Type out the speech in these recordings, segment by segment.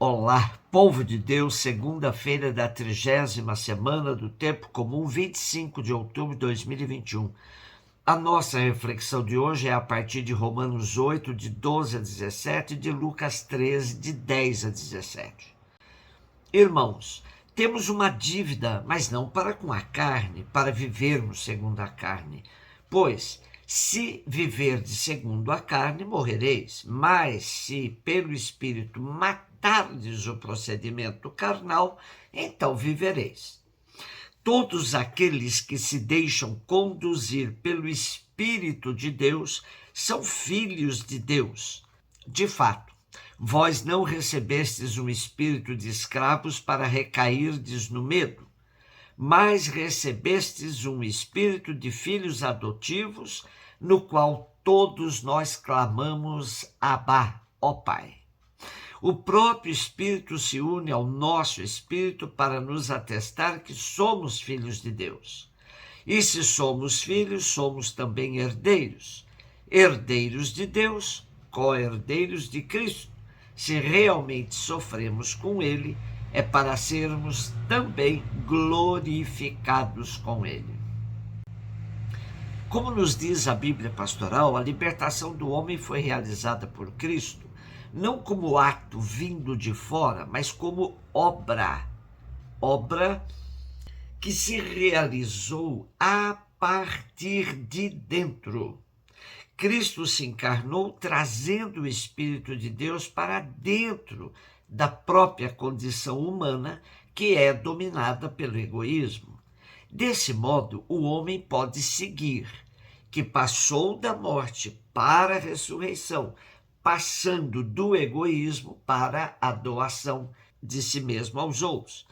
Olá, povo de Deus, segunda-feira da 30ª semana do Tempo Comum, 25 de outubro de 2021. A nossa reflexão de hoje é a partir de Romanos 8, de 12 a 17, e de Lucas 13, de 10 a 17. Irmãos, temos uma dívida, mas não para com a carne, para vivermos segundo a carne. Pois, se viverdes segundo a carne, morrereis. Mas se pelo Espírito matardes o procedimento carnal, então vivereis. Todos aqueles que se deixam conduzir pelo Espírito de Deus são filhos de Deus. De fato, vós não recebestes um espírito de escravos para recairdes no medo, mas recebestes um espírito de filhos adotivos, no qual todos nós clamamos, Abá, ó Pai. O próprio Espírito se une ao nosso espírito para nos atestar que somos filhos de Deus. E se somos filhos, somos também herdeiros. Herdeiros de Deus, co-herdeiros de Cristo. Se realmente sofremos com Ele, é para sermos também glorificados com Ele. Como nos diz a Bíblia Pastoral, a libertação do homem foi realizada por Cristo, não como ato vindo de fora, mas como obra que se realizou a partir de dentro. Cristo se encarnou trazendo o Espírito de Deus para dentro da própria condição humana, que é dominada pelo egoísmo. Desse modo, o homem pode seguir, que passou da morte para a ressurreição, passando do egoísmo para a doação de si mesmo aos outros.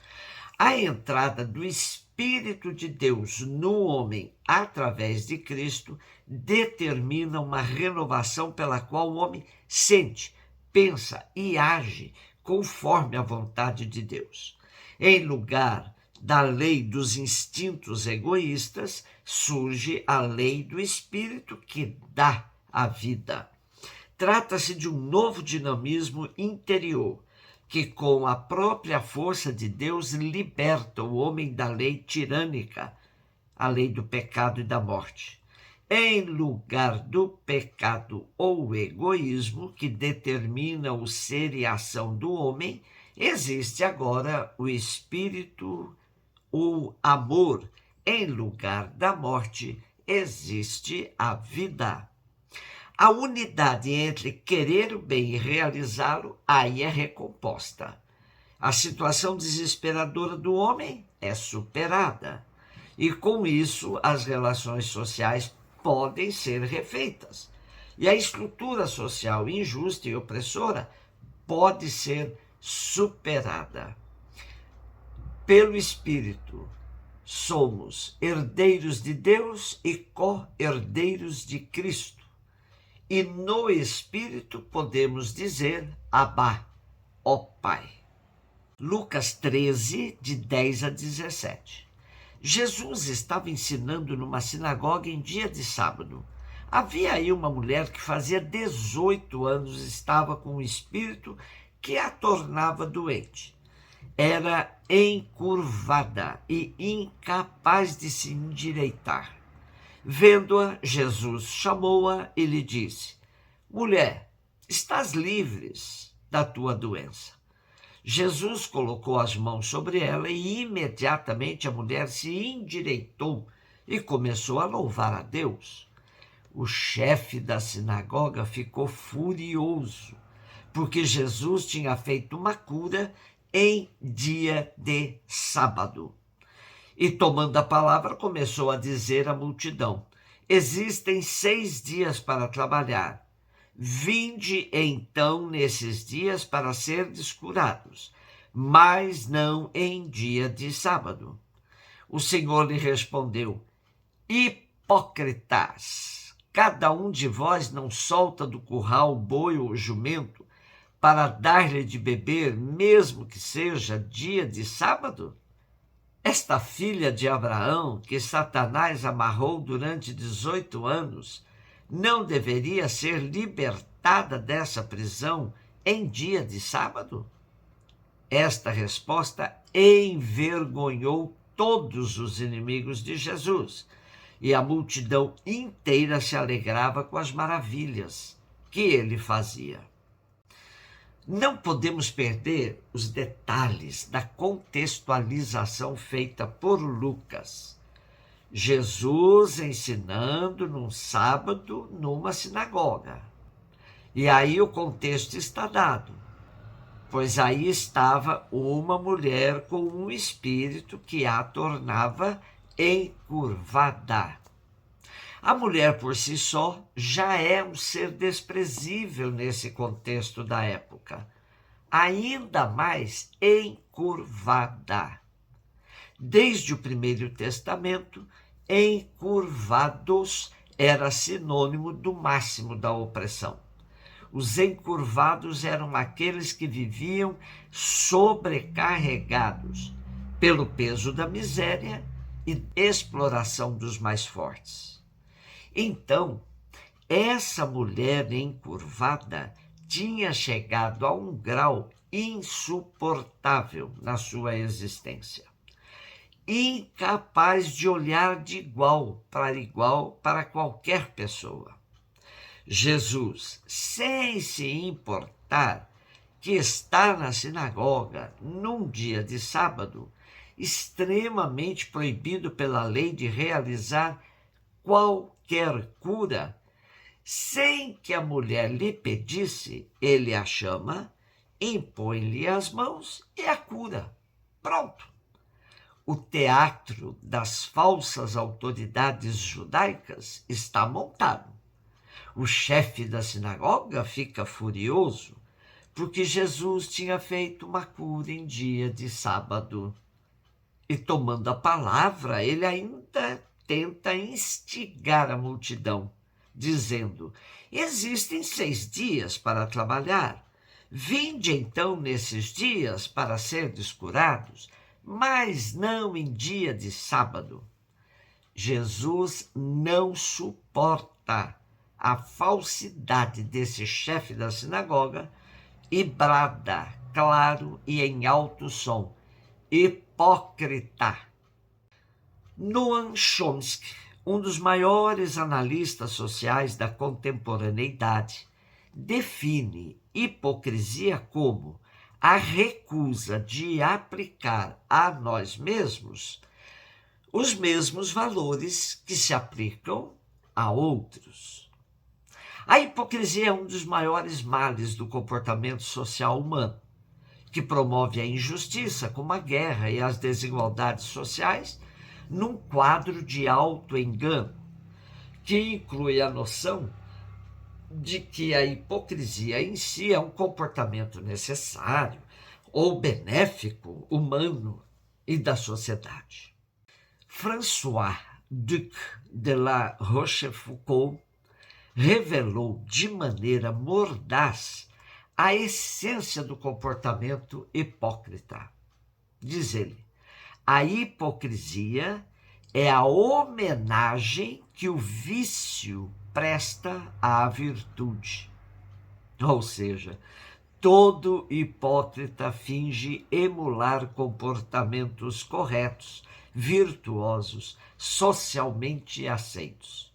A entrada do Espírito de Deus no homem através de Cristo determina uma renovação pela qual o homem sente, pensa e age conforme a vontade de Deus. Em lugar da lei dos instintos egoístas, surge a lei do Espírito que dá a vida. Trata-se de um novo dinamismo interior, que com a própria força de Deus liberta o homem da lei tirânica, a lei do pecado e da morte. Em lugar do pecado ou egoísmo, que determina o ser e a ação do homem, existe agora o Espírito, o amor. Em lugar da morte, existe a vida. A unidade entre querer o bem e realizá-lo, aí é recomposta. A situação desesperadora do homem é superada. E com isso, as relações sociais podem ser refeitas. E a estrutura social injusta e opressora pode ser superada. Pelo Espírito, somos herdeiros de Deus e co-herdeiros de Cristo. E no Espírito podemos dizer, Abá, ó Pai. Lucas 13, de 10 a 17. Jesus estava ensinando numa sinagoga em dia de sábado. Havia aí uma mulher que fazia 18 anos estava com um espírito que a tornava doente. Era encurvada e incapaz de se endireitar. Vendo-a, Jesus chamou-a e lhe disse, mulher, estás livres da tua doença. Jesus colocou as mãos sobre ela e imediatamente a mulher se endireitou e começou a louvar a Deus. O chefe da sinagoga ficou furioso, porque Jesus tinha feito uma cura em dia de sábado. E tomando a palavra, começou a dizer à multidão, existem 6 dias para trabalhar. Vinde então nesses dias para serdes curados, mas não em dia de sábado. O Senhor lhe respondeu, hipócritas, cada um de vós não solta do curral o boi ou o jumento para dar-lhe de beber, mesmo que seja dia de sábado? Esta filha de Abraão, que Satanás amarrou durante 18 anos, não deveria ser libertada dessa prisão em dia de sábado? Esta resposta envergonhou todos os inimigos de Jesus, e a multidão inteira se alegrava com as maravilhas que ele fazia. Não podemos perder os detalhes da contextualização feita por Lucas. Jesus ensinando num sábado numa sinagoga. E aí o contexto está dado, pois aí estava uma mulher com um espírito que a tornava encurvada. A mulher por si só já é um ser desprezível nesse contexto da época, ainda mais encurvada. Desde o Primeiro Testamento, encurvados era sinônimo do máximo da opressão. Os encurvados eram aqueles que viviam sobrecarregados pelo peso da miséria e exploração dos mais fortes. Então, essa mulher encurvada tinha chegado a um grau insuportável na sua existência, incapaz de olhar de igual para qualquer pessoa. Jesus, sem se importar que está na sinagoga num dia de sábado, extremamente proibido pela lei de realizar qualquer cura, sem que a mulher lhe pedisse, ele a chama, impõe-lhe as mãos e a cura. Pronto. O teatro das falsas autoridades judaicas está montado. O chefe da sinagoga fica furioso porque Jesus tinha feito uma cura em dia de sábado. E tomando a palavra, ele ainda tenta instigar a multidão, dizendo: existem 6 dias para trabalhar. Vinde então nesses dias para serdes curados, mas não em dia de sábado. Jesus não suporta a falsidade desse chefe da sinagoga e brada, claro e em alto som: hipócrita. Noam Chomsky, um dos maiores analistas sociais da contemporaneidade, define hipocrisia como a recusa de aplicar a nós mesmos os mesmos valores que se aplicam a outros. A hipocrisia é um dos maiores males do comportamento social humano, que promove a injustiça, como a guerra e as desigualdades sociais, num quadro de auto-engano, que inclui a noção de que a hipocrisia em si é um comportamento necessário ou benéfico, humano e da sociedade. François Duc de la Rochefoucauld revelou de maneira mordaz a essência do comportamento hipócrita. Diz ele: a hipocrisia é a homenagem que o vício presta à virtude. Ou seja, todo hipócrita finge emular comportamentos corretos, virtuosos, socialmente aceitos.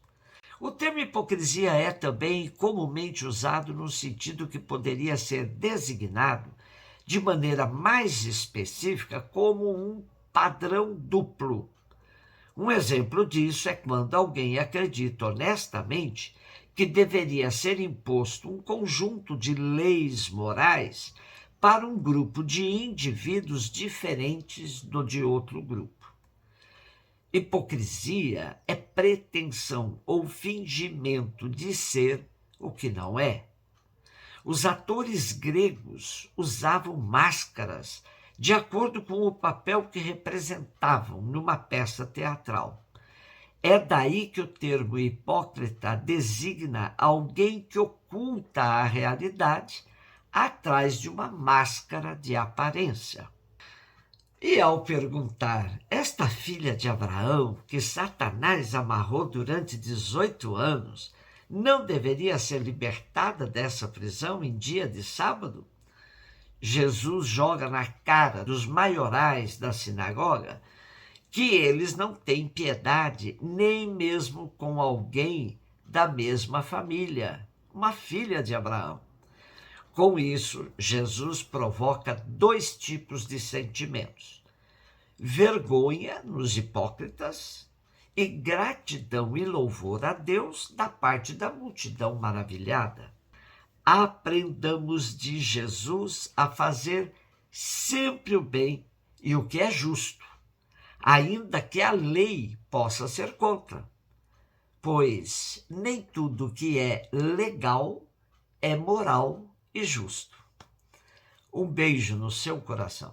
O termo hipocrisia é também comumente usado no sentido que poderia ser designado de maneira mais específica como um padrão duplo. Um exemplo disso é quando alguém acredita honestamente que deveria ser imposto um conjunto de leis morais para um grupo de indivíduos diferentes do de outro grupo. Hipocrisia é pretensão ou fingimento de ser o que não é. Os atores gregos usavam máscaras de acordo com o papel que representavam numa peça teatral. É daí que o termo hipócrita designa alguém que oculta a realidade atrás de uma máscara de aparência. E ao perguntar, esta filha de Abraão, que Satanás amarrou durante 18 anos, não deveria ser libertada dessa prisão em dia de sábado? Jesus joga na cara dos maiorais da sinagoga que eles não têm piedade nem mesmo com alguém da mesma família, uma filha de Abraão. Com isso, Jesus provoca dois tipos de sentimentos: vergonha nos hipócritas e gratidão e louvor a Deus da parte da multidão maravilhada. Aprendamos de Jesus a fazer sempre o bem e o que é justo, ainda que a lei possa ser contra, pois nem tudo que é legal é moral e justo. Um beijo no seu coração.